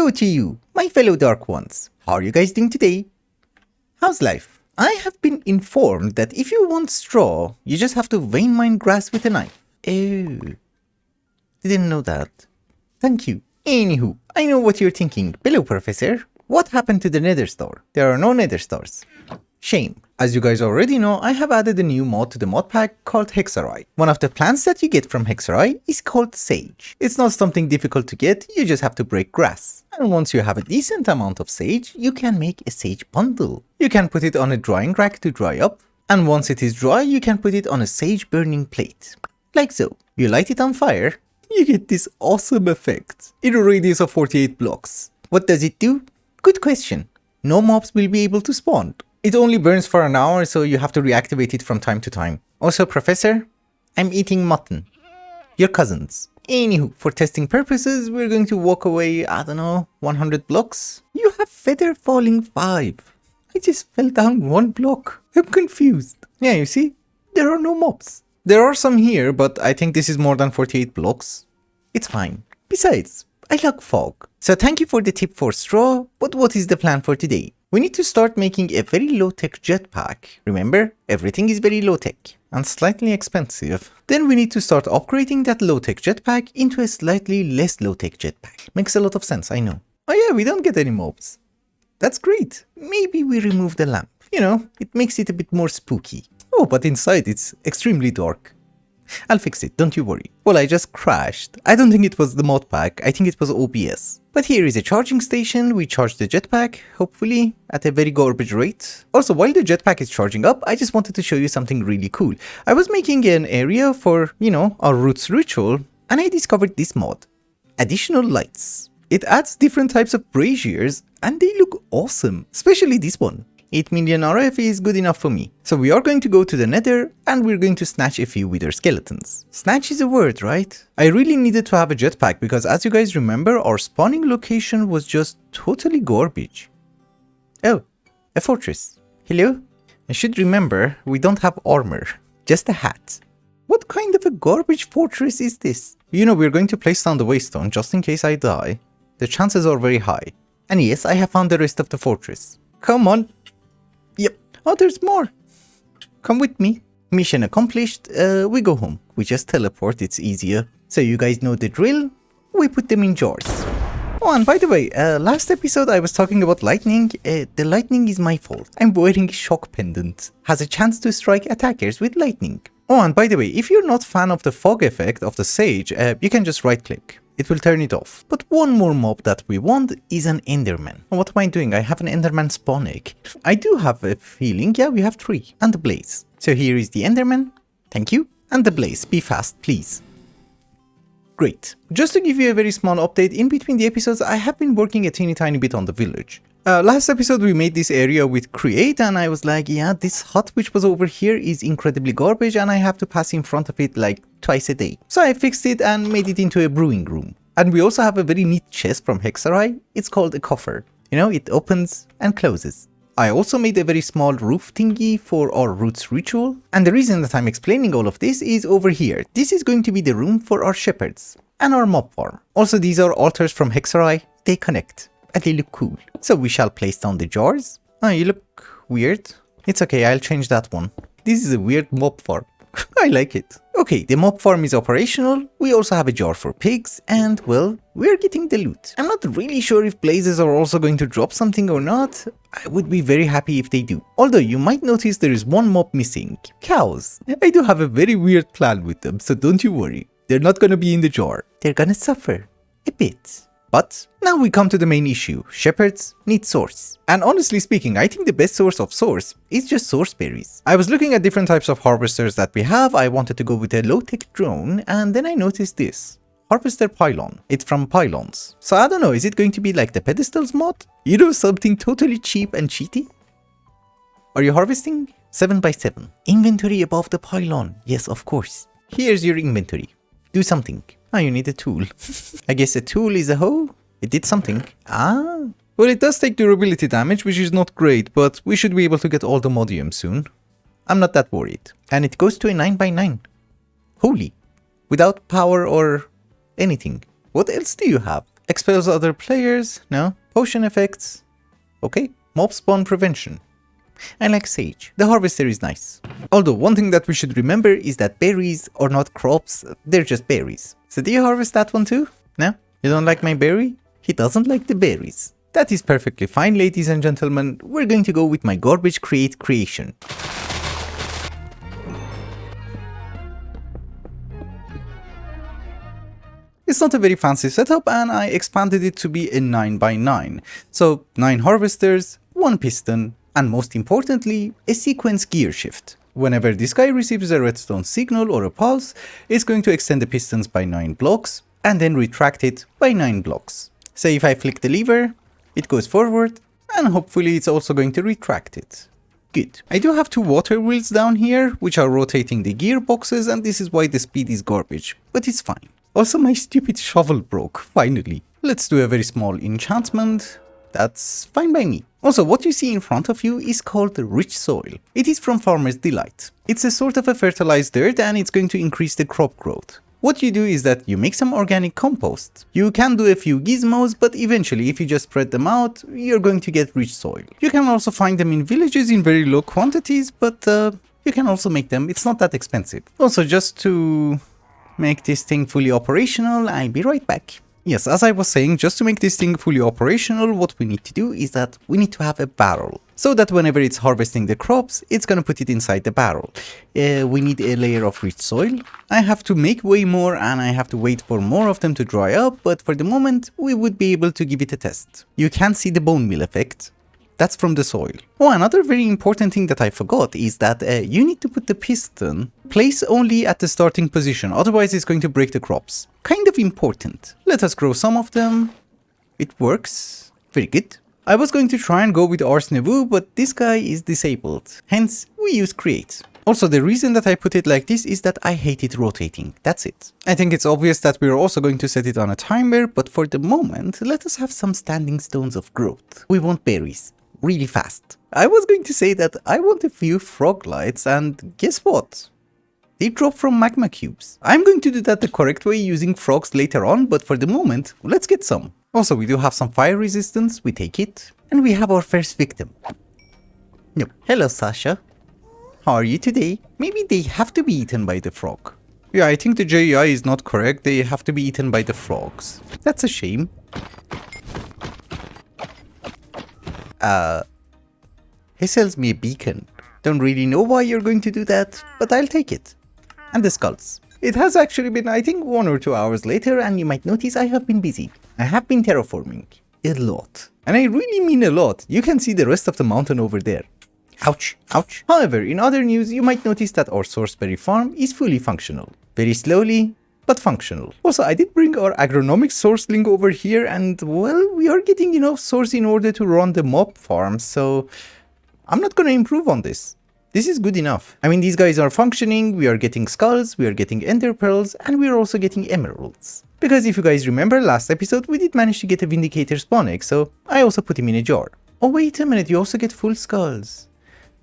Hello to you, my fellow Dark Ones. How are you guys doing today? How's life? I have been informed that if you want straw, you just have to vein mine grass with a knife. Oh, didn't know that. Thank you. Anywho, I know what you're thinking. Bello, Professor. What happened to the nether store? There are no nether stores. Shame. As you guys already know, I have added a new mod to the mod pack called Hexari. One of the plants that you get from Hexari is called sage. It's not something difficult to get, you just have to break grass. And once you have a decent amount of sage, you can make a sage bundle. You can put it on a drying rack to dry up, and once it is dry, you can put it on a sage burning plate. Like so. You light it on fire, you get this awesome effect in a radius of 48 blocks. What does it do? Good question. No mobs will be able to spawn. It only burns for an hour, so you have to reactivate it from time to time. Also, Professor, I'm eating mutton. Your cousins. Anywho, for testing purposes, we're going to walk away, I don't know, 100 blocks. You have feather falling 5. I just fell down 1 block. I'm confused. Yeah, you see? There are no mobs. There are some here, but I think this is more than 48 blocks. It's fine. Besides, I like fog. So thank you for the tip for straw, but what is the plan for today? We need to start making a very low-tech jetpack. Remember, everything is very low-tech and slightly expensive. Then we need to start upgrading that low-tech jetpack into a slightly less low-tech jetpack. Makes a lot of sense, I know. Oh yeah, we don't get any mobs. That's great. Maybe we remove the lamp. You know, it makes it a bit more spooky. Oh, but inside it's extremely dark. I'll fix it, don't you worry. Well, I just crashed. I don't think it was the mod pack, I think it was OBS. But here is a charging station, we charge the jetpack, hopefully, at a very garbage rate. Also, while the jetpack is charging up, I just wanted to show you something really cool. I was making an area for, you know, our roots ritual, and I discovered this mod. Additional lights. It adds different types of braziers, and they look awesome, especially this one. 8 million RF is good enough for me. So we are going to go to the nether and we're going to snatch a few wither skeletons. Snatch is a word, right? I really needed to have a jetpack because as you guys remember, our spawning location was just totally garbage. Oh, a fortress. Hello? I should remember, we don't have armor, just a hat. What kind of a garbage fortress is this? You know, we're going to place down the waystone just in case I die. The chances are very high. And yes, I have found the rest of the fortress. Come on. Yep. Oh, there's more. Come with me. Mission accomplished. We go home. We just teleport. It's easier. So you guys know the drill. We put them in jars. Oh, and by the way, last episode I was talking about lightning. The lightning is my fault. I'm wearing a shock pendant. Has a chance to strike attackers with lightning. Oh, and by the way, if you're not fan of the fog effect of the sage, you can just right click. It will turn it off. But one more mob that we want is an enderman. What am I doing? I have an enderman spawn egg. I do have a feeling, yeah, we have 3. And the blaze. So here is the enderman. Thank you. And the blaze. Be fast, please. Great. Just to give you a very small update, in between the episodes, I have been working a teeny tiny bit on the village. Last episode we made this area with create and I was like, yeah, this hut which was over here is incredibly garbage and I have to pass in front of it like twice a day. So I fixed it and made it into a brewing room. And we also have a very neat chest from Hexari. It's called a coffer. You know, it opens and closes. I also made a very small roof thingy for our roots ritual. And the reason that I'm explaining all of this is over here. This is going to be the room for our shepherds and our mob farm. Also, these are altars from Hexari. They connect. And they look cool. So we shall place down the jars. Oh, you look weird. It's okay, I'll change that one. This is a weird mob farm. I like it. Okay, the mob farm is operational. We also have a jar for pigs and, well, we're getting the loot. I'm not really sure if blazes are also going to drop something or not. I would be very happy if they do. Although you might notice there is one mob missing. Cows. I do have a very weird plan with them, so don't you worry. They're not gonna be in the jar. They're gonna suffer. A bit. But now we come to the main issue. Shepherds need source. And honestly speaking, I think the best source of source is just source berries. I was looking at different types of harvesters that we have. I wanted to go with a low-tech drone and then I noticed this. Harvester pylon. It's from pylons. So I don't know, is it going to be like the pedestals mod? You know, something totally cheap and cheaty? Are you harvesting? 7x7. Inventory above the pylon. Yes, of course. Here's your inventory. Do something. Ah, you need a tool. I guess a tool is a hoe? It did something. Ah. Well, it does take durability damage, which is not great, but we should be able to get all the modium soon. I'm not that worried. And it goes to a 9x9. Holy. Without power or anything. What else do you have? Expels other players? No. Potion effects? Okay. Mob spawn prevention. I like Sage. The harvester is nice. Although one thing that we should remember is that berries are not crops, they're just berries. So do you harvest that one too? No? You don't like my berry? He doesn't like the berries. That is perfectly fine, ladies and gentlemen. We're going to go with my garbage crate creation. It's not a very fancy setup and I expanded it to be a 9x9. So 9 harvesters, 1 piston, and most importantly, a sequence gear shift. Whenever this guy receives a redstone signal or a pulse, it's going to extend the pistons by 9 blocks and then retract it by 9 blocks. So if I flick the lever, it goes forward and hopefully it's also going to retract it. Good. I do have 2 water wheels down here, which are rotating the gearboxes, and this is why the speed is garbage, but it's fine. Also, my stupid shovel broke, finally. Let's do a very small enchantment. That's fine by me. Also, what you see in front of you is called rich soil. It is from Farmer's Delight. It's a sort of a fertilized dirt and it's going to increase the crop growth. What you do is that you make some organic compost. You can do a few gizmos, but eventually if you just spread them out, you're going to get rich soil. You can also find them in villages in very low quantities, but you can also make them. It's not that expensive. Also, just to make this thing fully operational, I'll be right back. Yes, as I was saying, just to make this thing fully operational, what we need to do is that we need to have a barrel. So that whenever it's harvesting the crops, it's gonna put it inside the barrel. We need a layer of rich soil. I have to make way more and I have to wait for more of them to dry up, but for the moment, we would be able to give it a test. You can see the bone meal effect. That's from the soil. Oh, another very important thing that I forgot is that you need to put the piston place only at the starting position, otherwise it's going to break the crops. Kind of important. Let us grow some of them. It works. Very good. I was going to try and go with Ars Nouveau, but this guy is disabled. Hence, we use create. Also, the reason that I put it like this is that I hate it rotating. That's it. I think it's obvious that we're also going to set it on a timer, but for the moment, let us have some standing stones of growth. We want berries. Really fast. I was going to say that I want a few frog lights and guess what? They drop from magma cubes. I'm going to do that the correct way using frogs later on, but for the moment, let's get some. Also, we do have some fire resistance, we take it. And we have our first victim. No. Hello, Sasha. How are you today? Maybe they have to be eaten by the frog. Yeah, I think the JEI is not correct. They have to be eaten by the frogs. That's a shame. He sells me a beacon. Don't really know why you're going to do that, but I'll take it. And the skulls. It has actually been, I think, 1 or 2 hours later, and you might notice I have been busy. I have been terraforming. A lot. And I really mean a lot. You can see the rest of the mountain over there. Ouch, ouch. However, in other news, you might notice that our sourceberry farm is fully functional. Very slowly, but functional. Also, I did bring our agronomic source link over here and, well, we are getting enough source in order to run the mob farm, so I'm not gonna improve on this. This is good enough. I mean, these guys are functioning, we are getting skulls, we are getting ender pearls, and we are also getting emeralds. Because if you guys remember last episode, we did manage to get a Vindicator spawn egg, so I also put him in a jar. Oh, wait a minute, you also get full skulls.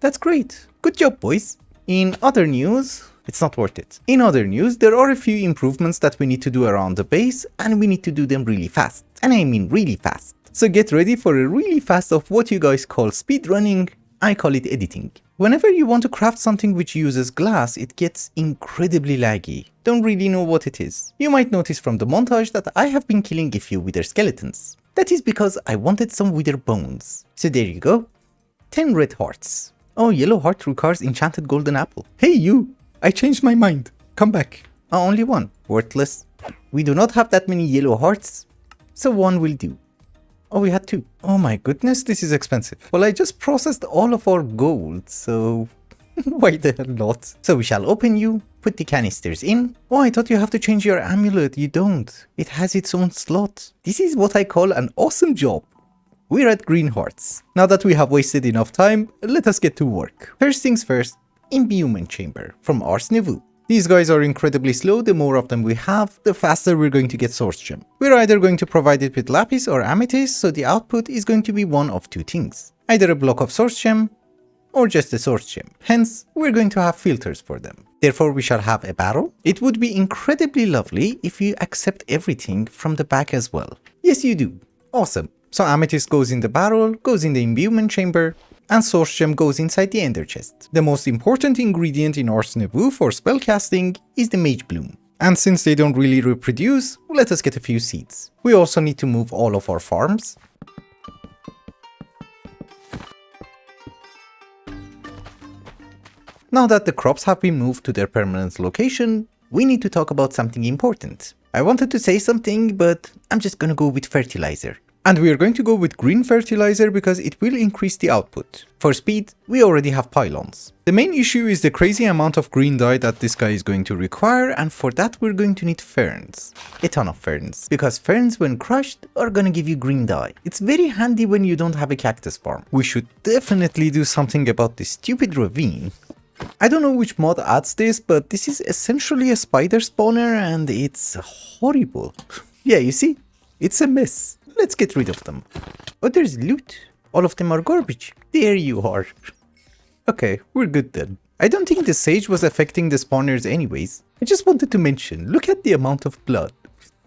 That's great. Good job, boys. In other news, it's not worth it. In other news, there are a few improvements that we need to do around the base, and we need to do them really fast. And I mean really fast. So get ready for a really fast of what you guys call speedrunning. I call it editing. Whenever you want to craft something which uses glass, it gets incredibly laggy. Don't really know what it is. You might notice from the montage that I have been killing a few wither skeletons. That is because I wanted some wither bones. So there you go. 10 red hearts. Oh, yellow heart requires enchanted golden apple. Hey you! I changed my mind. Come back. Oh, only one. Worthless. We do not have that many yellow hearts, so one will do. Oh, we had 2. Oh my goodness, this is expensive. Well, I just processed all of our gold, so why the hell not? So we shall open you, put the canisters in. Oh, I thought you have to change your amulet. You don't. It has its own slot. This is what I call an awesome job. We're at green hearts. Now that we have wasted enough time, let us get to work. First things first, imbuement chamber from Ars Nouveau. These guys are incredibly slow. The more of them we have, the faster we're going to get source gem. We're either going to provide it with lapis or amethyst, so the output is going to be one of 2 things. Either a block of source gem or just a source gem. Hence, we're going to have filters for them. Therefore, we shall have a barrel. It would be incredibly lovely if you accept everything from the back as well. Yes, you do. Awesome. So amethyst goes in the barrel, goes in the imbuement chamber, and source gem goes inside the ender chest. The most important ingredient in Ars Nouveau for spellcasting is the mage bloom. And since they don't really reproduce, let us get a few seeds. We also need to move all of our farms. Now that the crops have been moved to their permanent location, we need to talk about something important. I wanted to say something, but I'm just gonna go with fertilizer. And we are going to go with green fertilizer because it will increase the output. For speed, we already have pylons. The main issue is the crazy amount of green dye that this guy is going to require, and for that we're going to need ferns. A ton of ferns. Because ferns when crushed are gonna give you green dye. It's very handy when you don't have a cactus farm. We should definitely do something about this stupid ravine. I don't know which mod adds this, but this is essentially a spider spawner and it's horrible. Yeah, you see? It's a mess. Let's get rid of them. Oh, there's loot. All of them are garbage. There you are. Okay, we're good then. I don't think the sage was affecting the spawners anyways. I just wanted to mention, look at the amount of blood.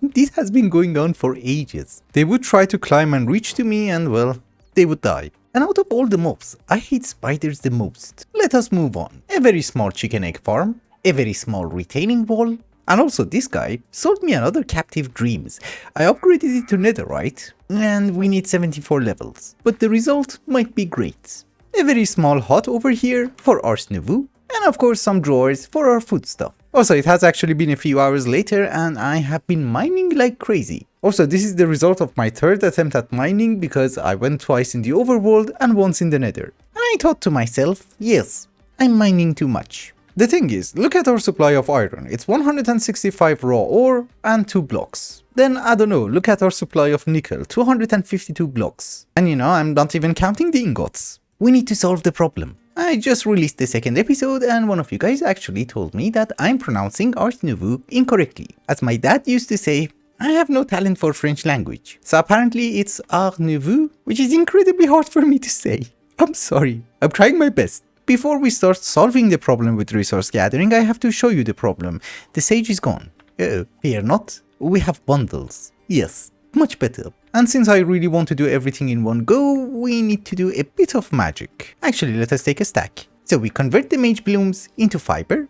This has been going on for ages. They would try to climb and reach to me and well, they would die. And out of all the mobs, I hate spiders the most. Let us move on. A very small chicken egg farm, a very small retaining wall, and also this guy sold me another captive dreams. I upgraded it to netherite, and we need 74 levels. But the result might be great. A very small hut over here for Ars Nouveau, and of course some drawers for our food stuff. Also, it has actually been a few hours later and I have been mining like crazy. Also, this is the result of my third attempt at mining because I went twice in the overworld and once in the nether. And I thought to myself, yes, I'm mining too much. The thing is, look at our supply of iron. It's 165 raw ore and 2 blocks. Then, I don't know, look at our supply of nickel, 252 blocks. And you know, I'm not even counting the ingots. We need to solve the problem. I just released the second episode and one of you guys actually told me that I'm pronouncing Ars Nouveau incorrectly. As my dad used to say, I have no talent for French language. So apparently it's Ars Nouveau, which is incredibly hard for me to say. I'm sorry, I'm trying my best. Before we start solving the problem with resource gathering, I have to show you the problem. The sage is gone. Fear not, we have bundles. Yes, much better. And since I really want to do everything in one go, we need to do a bit of magic. Actually, let us take a stack. So we convert the mage blooms into fiber.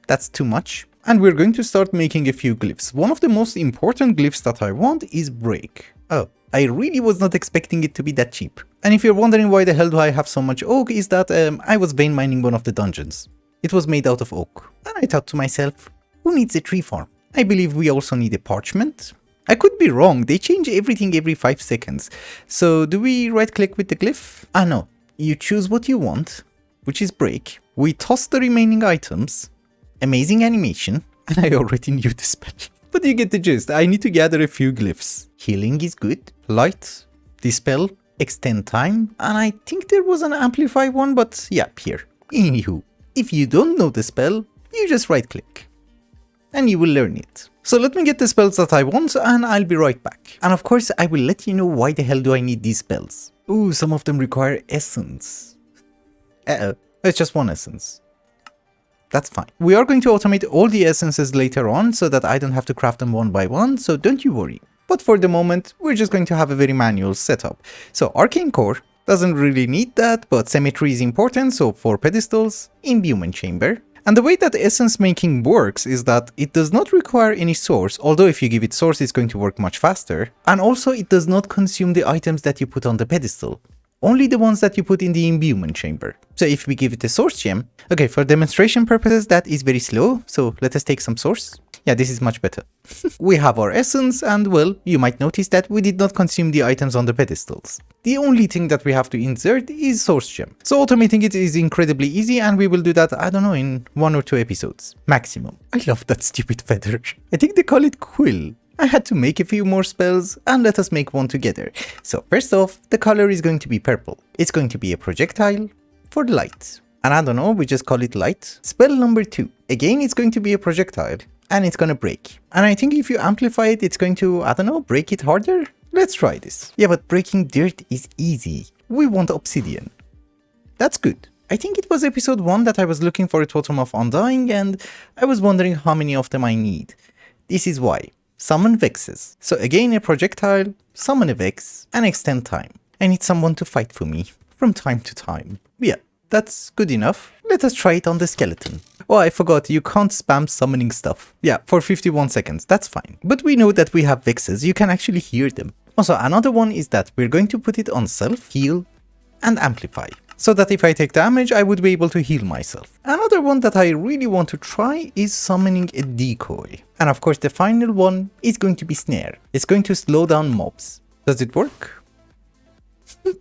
That's too much. And we're going to start making a few glyphs. One of the most important glyphs that I want is break. Oh, I really was not expecting it to be that cheap. And if you're wondering why the hell do I have so much oak, is that I was vein mining one of the dungeons. It was made out of oak. And I thought to myself, who needs a tree farm? I believe we also need a parchment. I could be wrong, they change everything every 5 seconds. So do we right click with the glyph? Ah no, you choose what you want, which is break. We toss the remaining items. Amazing animation. And I already knew the spell. But you get the gist, I need to gather a few glyphs. Healing is good. Light. Dispel. Extend time. And I think there was an amplify one, but yeah, here. Anywho, if you don't know the spell, you just right click. And you will learn it. So let me get the spells that I want and I'll be right back. And of course I will let you know why the hell do I need these spells. Ooh, some of them require essence. It's just one essence. That's fine. We are going to automate all the essences later on so that I don't have to craft them one by one, so don't you worry. But for the moment, we're just going to have a very manual setup. So arcane core doesn't really need that, but symmetry is important, so 4 pedestals, imbuement chamber. And the way that essence making works is that it does not require any source, although if you give it source it's going to work much faster. And also it does not consume the items that you put on the pedestal, only the ones that you put in the imbuement chamber. So if we give it a source gem, okay, for demonstration purposes that is very slow, so let us take some source. Yeah, this is much better. We have our essence and well, you might notice that we did not consume the items on the pedestals. The only thing that we have to insert is source gem. So automating it is incredibly easy and we will do that, I don't know, in 1 or 2 episodes, maximum. I love that stupid feather. I think they call it quill. I had to make a few more spells and let us make one together. So first off, the color is going to be purple. It's going to be a projectile for the light. And I don't know, we just call it light. Spell number 2. Again, it's going to be a projectile. And it's gonna break. And I think if you amplify it, it's going to, I don't know, break it harder? Let's try this. Yeah, but breaking dirt is easy. We want obsidian. That's good. I think it was episode 1 that I was looking for a totem of undying and I was wondering how many of them I need. This is why. summon Vexes. So again a projectile, summon a Vex, and extend time. I need someone to fight for me from time to time. Yeah, that's good enough. Let us try it on the skeleton. Oh, I forgot, you can't spam summoning stuff. Yeah, for 51 seconds, that's fine. But we know that we have Vexes, you can actually hear them. Also, another one is that we're going to put it on self, heal, and amplify. So that if I take damage, I would be able to heal myself. Another one that I really want to try is summoning a decoy. And of course, the final one is going to be snare. It's going to slow down mobs. Does it work?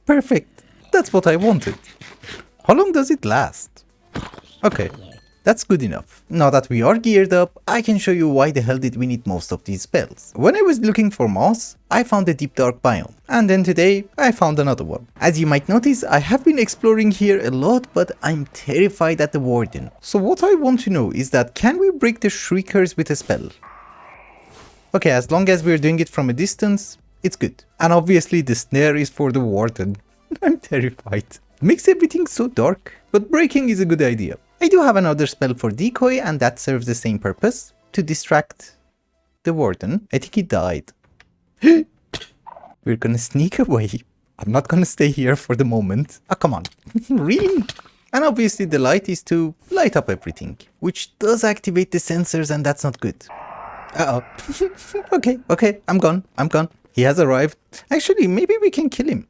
Perfect. That's what I wanted. How long does it last? Okay, that's good enough. Now that we are geared up, I can show you why the hell did we need most of these spells. When I was looking for moss, I found a deep dark biome. And then today, I found another one. As you might notice, I have been exploring here a lot, but I'm terrified at the warden. So what I want to know is that can we break the shriekers with a spell? Okay, as long as we're doing it from a distance, it's good. And obviously the snare is for the warden. I'm terrified. Makes everything so dark, but breaking is a good idea. I do have another spell for decoy and that serves the same purpose, to distract the warden. I think he died. We're gonna sneak away. I'm not gonna stay here for the moment. Oh, come on. Really? And obviously the light is to light up everything, which does activate the sensors and that's not good. Uh-oh. Okay, I'm gone. He has arrived. Actually, maybe we can kill him.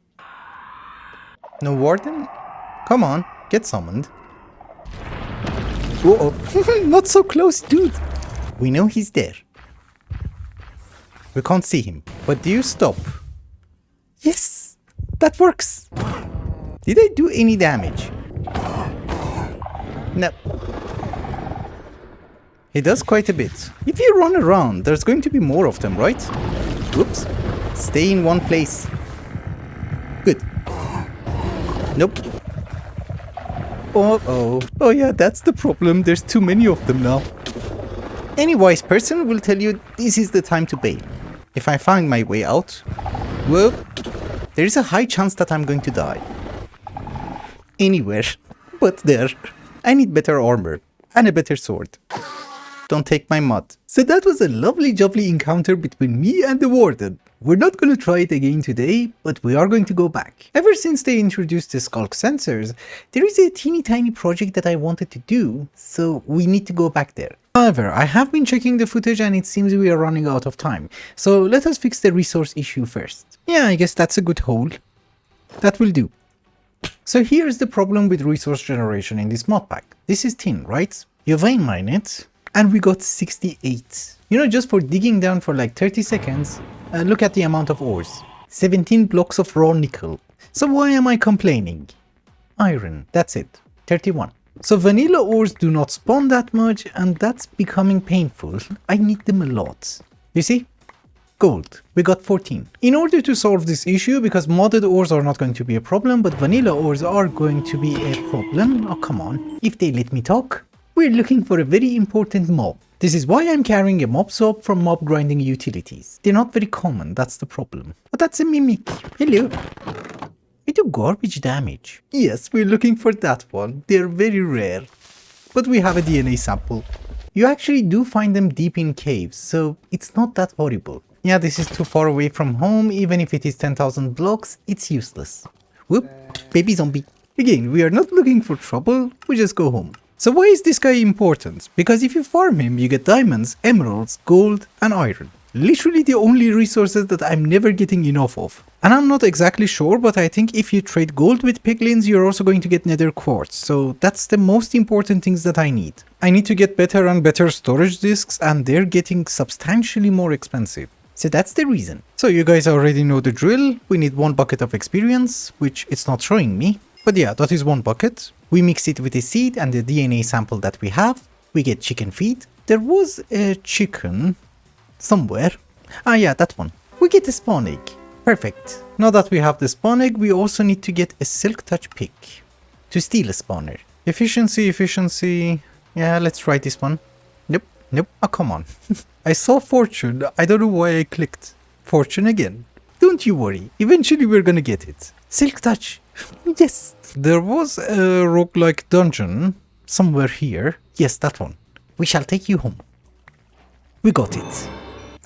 No warden? Come on, get summoned. Uh-oh. Not so close, dude. We know he's there. We can't see him. But do you stop? Yes, that works. Did I do any damage? No. He does quite a bit. If you run around, there's going to be more of them, right? Whoops. Stay in one place. Good. Nope. Uh-oh. Oh yeah, that's the problem. There's too many of them now. Any wise person will tell you this is the time to bail. If I find my way out, well, there is a high chance that I'm going to die. Anywhere but there. I need better armor and a better sword. Don't take my mud. So that was a lovely jubbly encounter between me and the warden. We're not going to try it again today, but we are going to go back. Ever since they introduced the skulk sensors, there is a teeny tiny project that I wanted to do, so we need to go back there. However, I have been checking the footage and it seems we are running out of time, so let us fix the resource issue first. Yeah, I guess that's a good hole. That will do. So here's the problem with resource generation in this mod pack. This is tin, right? You vein mine it, and we got 68. You know, just for digging down for like 30 seconds, look at the amount of ores. 17 blocks of raw nickel. So why am I complaining? Iron, that's it. 31. So vanilla ores do not spawn that much and that's becoming painful. I need them a lot. You see? Gold. We got 14. In order to solve this issue, because modded ores are not going to be a problem, but vanilla ores are going to be a problem. Oh, come on. If they let me talk. We're looking for a very important mob. This is why I'm carrying a mob soap from mob grinding utilities. They're not very common, that's the problem. But that's a mimic. Hello. I do garbage damage. Yes, we're looking for that one. They're very rare. But we have a DNA sample. You actually do find them deep in caves, so it's not that horrible. Yeah, this is too far away from home. Even if it is 10,000 blocks, it's useless. Whoop, baby zombie. Again, we are not looking for trouble, we just go home. So why is this guy important? Because if you farm him, you get diamonds, emeralds, gold, and iron. Literally the only resources that I'm never getting enough of. And I'm not exactly sure, but I think if you trade gold with piglins, you're also going to get nether quartz. So that's the most important things that I need. I need to get better and better storage disks, and they're getting substantially more expensive. So that's the reason. So you guys already know the drill. We need 1 bucket of experience, which it's not showing me. But yeah, that is 1 bucket. We mix it with a seed and the DNA sample that we have. We get chicken feed. There was a chicken somewhere. Ah yeah, that one. We get a spawn egg. Perfect. Now that we have the spawn egg, we also need to get a silk touch pick to steal a spawner. Efficiency. Yeah, let's try this one. Nope. Oh, come on. I saw fortune. I don't know why I clicked. Fortune again. Don't you worry. Eventually we're gonna get it. Silk touch. Yes. There was a roguelike dungeon somewhere here. Yes, that one. We shall take you home. We got it.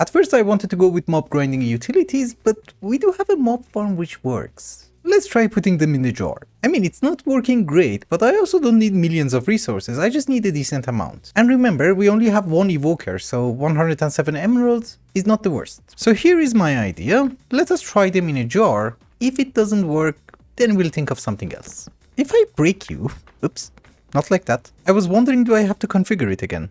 At first I wanted to go with mob grinding utilities, but we do have a mob farm which works. Let's try putting them in the jar. I mean, it's not working great, but I also don't need millions of resources, I just need a decent amount. And remember, we only have one evoker, so 107 emeralds is not the worst. So here is my idea, let us try them in a jar. If it doesn't work, then we'll think of something else. If I break you, oops, not like that. I was wondering, do I have to configure it again?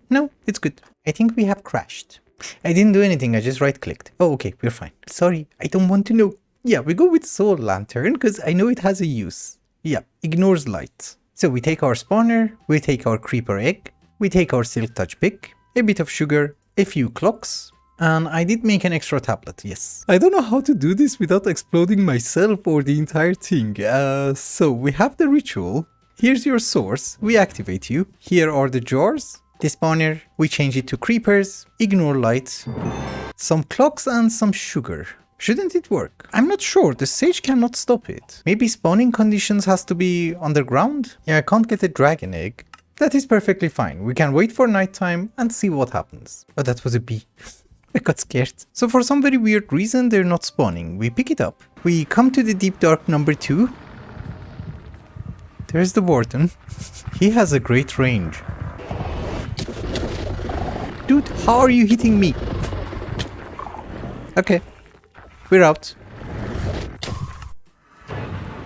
No, it's good. I think we have crashed. I didn't do anything, I just right clicked. Oh, okay, we're fine. Sorry, I don't want to know. Yeah, we go with soul lantern because I know it has a use. Yeah, ignores light. So we take our spawner, we take our creeper egg, we take our silk touch pick, a bit of sugar, a few clocks, and I did make an extra tablet, yes. I don't know how to do this without exploding myself or the entire thing. So we have the ritual. Here's your source, we activate you. Here are the jars. The spawner, we change it to creepers, ignore light, some clocks and some sugar. Shouldn't it work? I'm not sure, the sage cannot stop it. Maybe spawning conditions has to be underground? Yeah, I can't get a dragon egg. That is perfectly fine. We can wait for nighttime and see what happens. Oh, that was a bee. I got scared. So for some very weird reason, they're not spawning. We pick it up. We come to the deep dark number 2. There's the warden. He has a great range. Dude, how are you hitting me? Okay. We're out.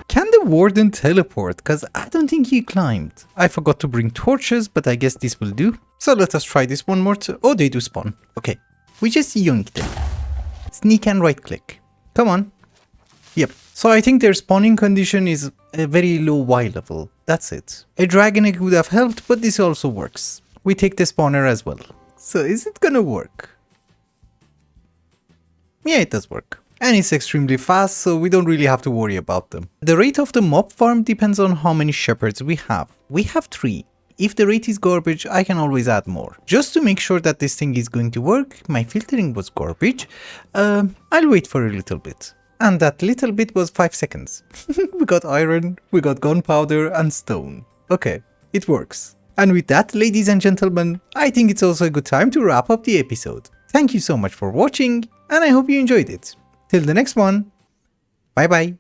Can the warden teleport? Cause I don't think he climbed. I forgot to bring torches, but I guess this will do. So let us try this one more time. Oh, they do spawn. Okay. We just yoink them. Sneak and right click. Come on. Yep. So I think their spawning condition is a very low Y level. That's it. A dragon egg would have helped, but this also works. We take the spawner as well. So is it gonna work? Yeah, it does work. And it's extremely fast, so we don't really have to worry about them. The rate of the mob farm depends on how many shepherds we have. We have 3. If the rate is garbage, I can always add more. Just to make sure that this thing is going to work, my filtering was garbage. I'll wait for a little bit. And that little bit was 5 seconds. We got iron, we got gunpowder and stone. Okay, it works. And with that, ladies and gentlemen, I think it's also a good time to wrap up the episode. Thank you so much for watching, and I hope you enjoyed it. Till the next one, bye bye.